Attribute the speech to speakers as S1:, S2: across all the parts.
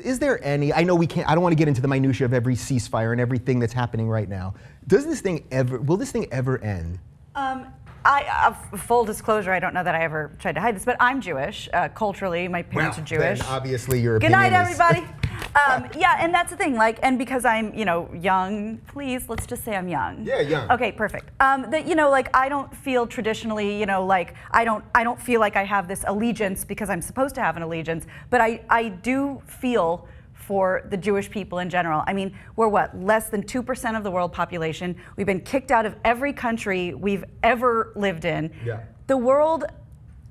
S1: is there any, I know we can't, I don't want to get into the minutia of every ceasefire and everything that's happening right now. Will this thing ever end?
S2: Full disclosure, I don't know that I ever tried to hide this, but I'm Jewish. Culturally, my parents are Jewish.
S1: Then obviously your
S2: Good
S1: opinion
S2: night,
S1: is
S2: everybody. Yeah, and that's the thing, like, and because I'm, young, please, let's just say I'm young.
S1: Yeah, young.
S2: Okay, perfect. That, like, I don't feel traditionally, like, I don't feel like I have this allegiance because I'm supposed to have an allegiance, but I do feel for the Jewish people in general. I mean, we're what, less than 2% of the world population. We've been kicked out of every country we've ever lived in.
S1: Yeah.
S2: The world,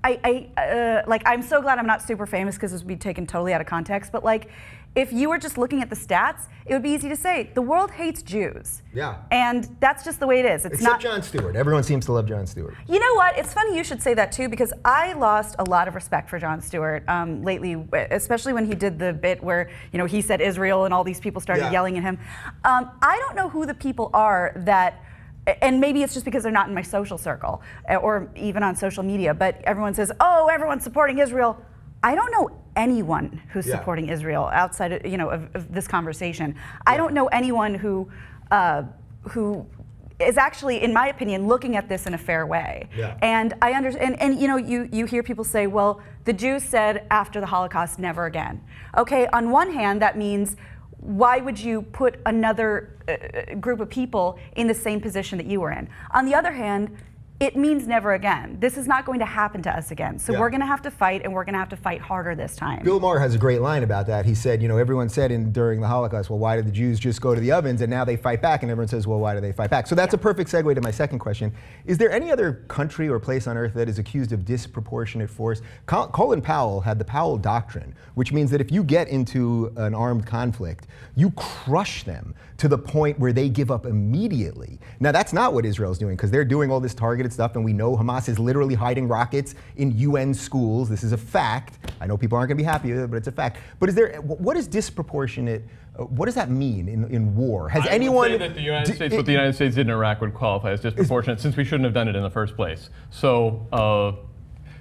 S2: I'm so glad I'm not super famous because this would be taken totally out of context, but like, if you were just looking at the stats, it would be easy to say, the world hates Jews.
S1: Yeah.
S2: And that's just the way it is. It's
S1: Except
S2: not
S1: Jon Stewart. Everyone seems to love Jon Stewart.
S2: You know what? It's funny you should say that too, because I lost a lot of respect for Jon Stewart lately, especially when he did the bit where he said Israel and all these people started yelling at him. I don't know who the people are that, and maybe it's just because they're not in my social circle or even on social media, but everyone says, oh, everyone's supporting Israel. I don't know anyone who's supporting Israel outside of this conversation. I don't know anyone who is actually, in my opinion, looking at this in a fair way.
S1: Yeah.
S2: And I understand, and you hear people say, well, the Jews said after the Holocaust, never again. Okay, on one hand, that means why would you put another group of people in the same position that you were in? On the other hand, it means never again. This is not going to happen to us again. So we're going to have to fight, and we're going to have to fight harder this time.
S1: Bill Maher has a great line about that. He said, everyone said during the Holocaust, well, why did the Jews just go to the ovens and now they fight back? And everyone says, well, why do they fight back? So that's a perfect segue to my second question. Is there any other country or place on earth that is accused of disproportionate force? Colin Powell had the Powell Doctrine, which means that if you get into an armed conflict, you crush them to the point where they give up immediately. Now, that's not what Israel's doing, because they're doing all this targeted stuff, and we know Hamas is literally hiding rockets in UN schools. This is a fact. I know people aren't going to be happy with it, but it's a fact. But what is disproportionate? What does that mean in war? Has anyone?
S3: I would say that the United States, what the United States did in Iraq would qualify as disproportionate, since we shouldn't have done it in the first place. So.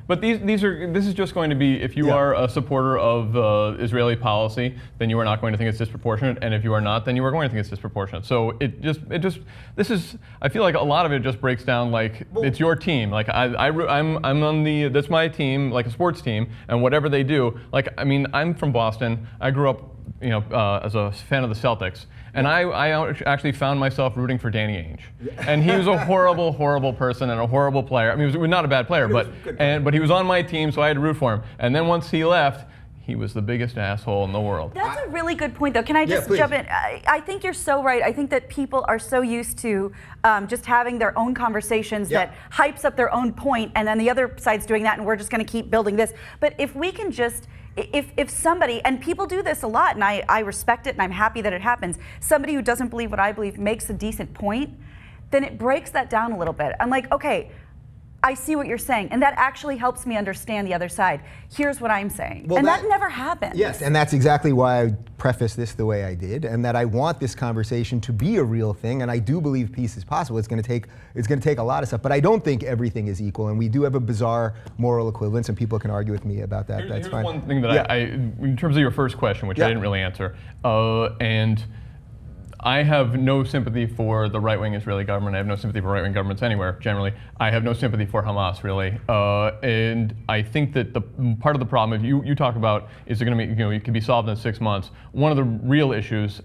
S3: But this is just going to be, if you are a supporter of Israeli policy, then you are not going to think it's disproportionate, and if you are not, then you are going to think it's disproportionate. So I feel like a lot of it just breaks down like it's your team. Like I'm on that's my team, like a sports team, and whatever they do, like, I mean, I'm from Boston. I grew up, as a fan of the Celtics. And I actually found myself rooting for Danny Ainge. And he was a horrible, horrible person and a horrible player. I mean, he was not a bad player, but he was on my team, so I had to root for him. And then once he left, he was the biggest asshole in the world.
S2: That's a really good point, though. Can I just jump in? I think you're so right. I think that people are so used to just having their own conversations that hypes up their own point, and then the other side's doing that, and we're just going to keep building this. But if we can just, if somebody, and people do this a lot, and I respect it, and I'm happy that it happens, somebody who doesn't believe what I believe makes a decent point, then it breaks that down a little bit. I'm like, okay, I see what you're saying, and that actually helps me understand the other side. Here's what I'm saying. Well, and that never happens.
S1: Yes, and that's exactly why I prefaced this the way I did, and that I want this conversation to be a real thing, and I do believe peace is possible. It's going to take a lot of stuff, but I don't think everything is equal, and we do have a bizarre moral equivalence, and people can argue with me about that. That's fine.
S3: Here's one thing that in terms of your first question, which I didn't really answer, and I have no sympathy for the right-wing Israeli government. I have no sympathy for right-wing governments anywhere, generally. I have no sympathy for Hamas, really. And I think that the part of the problem, if you talk about, is it going to be, it can be solved in 6 months. One of the real issues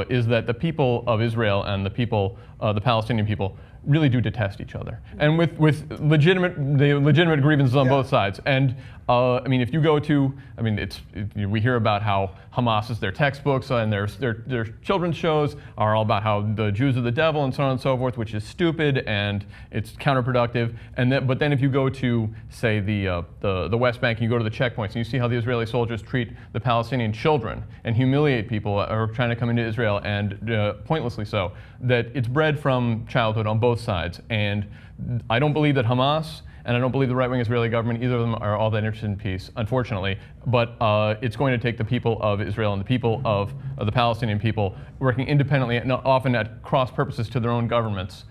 S3: is that the people of Israel and the people, the Palestinian people, really do detest each other, and with legitimate grievances on both sides. And I mean, if you go to, I mean, we hear about how Hamas is their textbooks and their children's shows are all about how the Jews are the devil and so on and so forth, which is stupid and it's counterproductive. But then if you go to, say, the West Bank, and you go to the checkpoints, and you see how the Israeli soldiers treat the Palestinian children and humiliate people who are trying to come into Israel, and pointlessly so, that it's bred from childhood on both sides. And I don't believe that Hamas, and I don't believe the right-wing Israeli government, either of them are all that interested in peace, unfortunately. But it's going to take the people of Israel and the people of the Palestinian people working independently, and often at cross purposes to their own governments,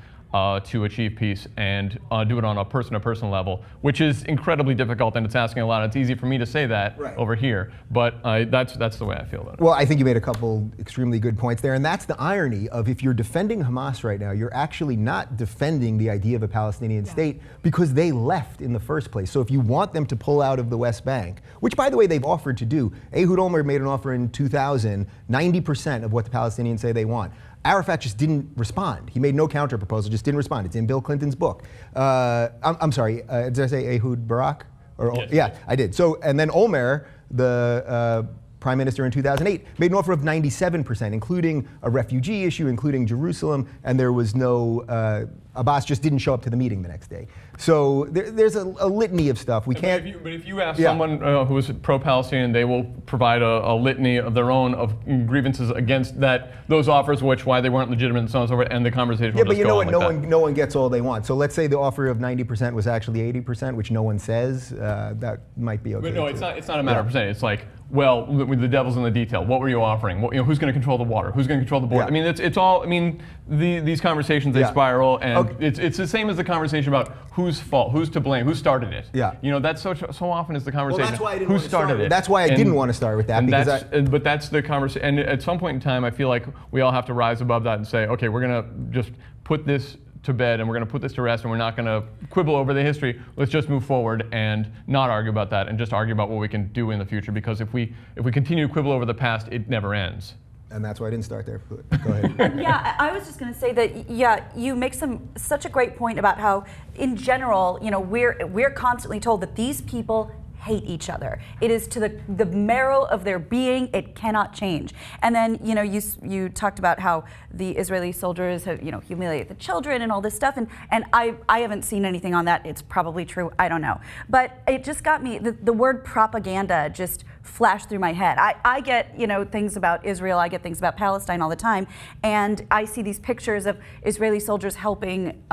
S3: to achieve peace and do it on a person-to-person level, which is incredibly difficult, and it's asking a lot. It's easy for me to say that over here, but that's the way I feel about it.
S1: Well, I think you made a couple extremely good points there, and that's the irony of if you're defending Hamas right now, you're actually not defending the idea of a Palestinian state because they left in the first place. So if you want them to pull out of the West Bank, which by the way they've offered to do, Ehud Olmert made an offer in 2000, 90% of what the Palestinians say they want. Arafat just didn't respond. He made no counter proposal, just didn't respond. It's in Bill Clinton's book. I'm sorry, did I say Ehud Barak?
S3: Yes.
S1: Yeah, I did. So, and then Olmert, the prime minister in 2008, made an offer of 97%, including a refugee issue, including Jerusalem, and there was no, Abbas just didn't show up to the meeting the next day. So there's a litany of stuff. We can't.
S3: But if you ask someone who is pro-Palestinian, they will provide a litany of their own of grievances against those offers, why they weren't legitimate and so on and so forth, and the conversation.
S1: Yeah, but you know what? No one gets all they want. So let's say the offer of 90% was actually 80%, which no one says. That might be okay.
S3: But no, it's not a matter of percentage. It's like, well, the devil's in the detail. What were you offering? Who's going to control the water? Who's going to control the border?
S1: Yeah.
S3: I mean, it's all. I mean, these conversations they spiral, and it's the same as the conversation about whose fault, who's to blame, who started it.
S1: Yeah.
S3: That's so often is the conversation.
S1: Well, that's why I didn't
S3: who
S1: want to
S3: started it.
S1: That's why I didn't want to start with that.
S3: But that's the conversation. And at some point in time, I feel like we all have to rise above that and say, okay, we're going to just put this to bed, and we're going to put this to rest, and we're not going to quibble over the history. Let's just move forward and not argue about that, and just argue about what we can do in the future. Because if we continue to quibble over the past, it never ends.
S1: And that's why I didn't start there. Go ahead.
S2: Yeah, I was just going to say that. You make such a great point about how, in general, we're constantly told that these people hate each other. It is to the marrow of their being. It cannot change. And then you talked about how the Israeli soldiers have humiliated the children and all this stuff. And I haven't seen anything on that. It's probably true. I don't know. But it just got me. The word propaganda just flashed through my head. I get things about Israel. I get things about Palestine all the time. And I see these pictures of Israeli soldiers helping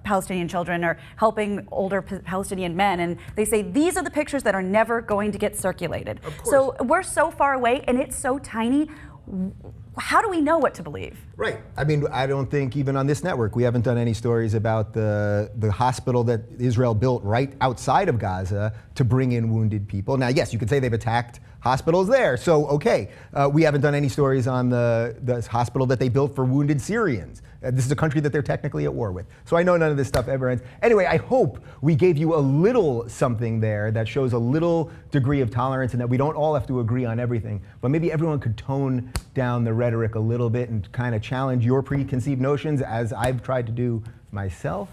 S2: Palestinian children or helping older Palestinian men. And they say these are the pictures that are never going to get circulated.
S1: Of course.
S2: So we're so far away and it's so tiny. How do we know what to believe?
S1: Right. I mean, I don't think even on this network we haven't done any stories about the hospital that Israel built right outside of Gaza to bring in wounded people. Now, yes, you could say they've attacked hospitals there. So, okay. We haven't done any stories on the hospital that they built for wounded Syrians. This is a country that they're technically at war with. So I know none of this stuff ever ends. Anyway, I hope we gave you a little something there that shows a little degree of tolerance and that we don't all have to agree on everything. But maybe everyone could tone down the rhetoric a little bit and kind of challenge your preconceived notions as I've tried to do myself.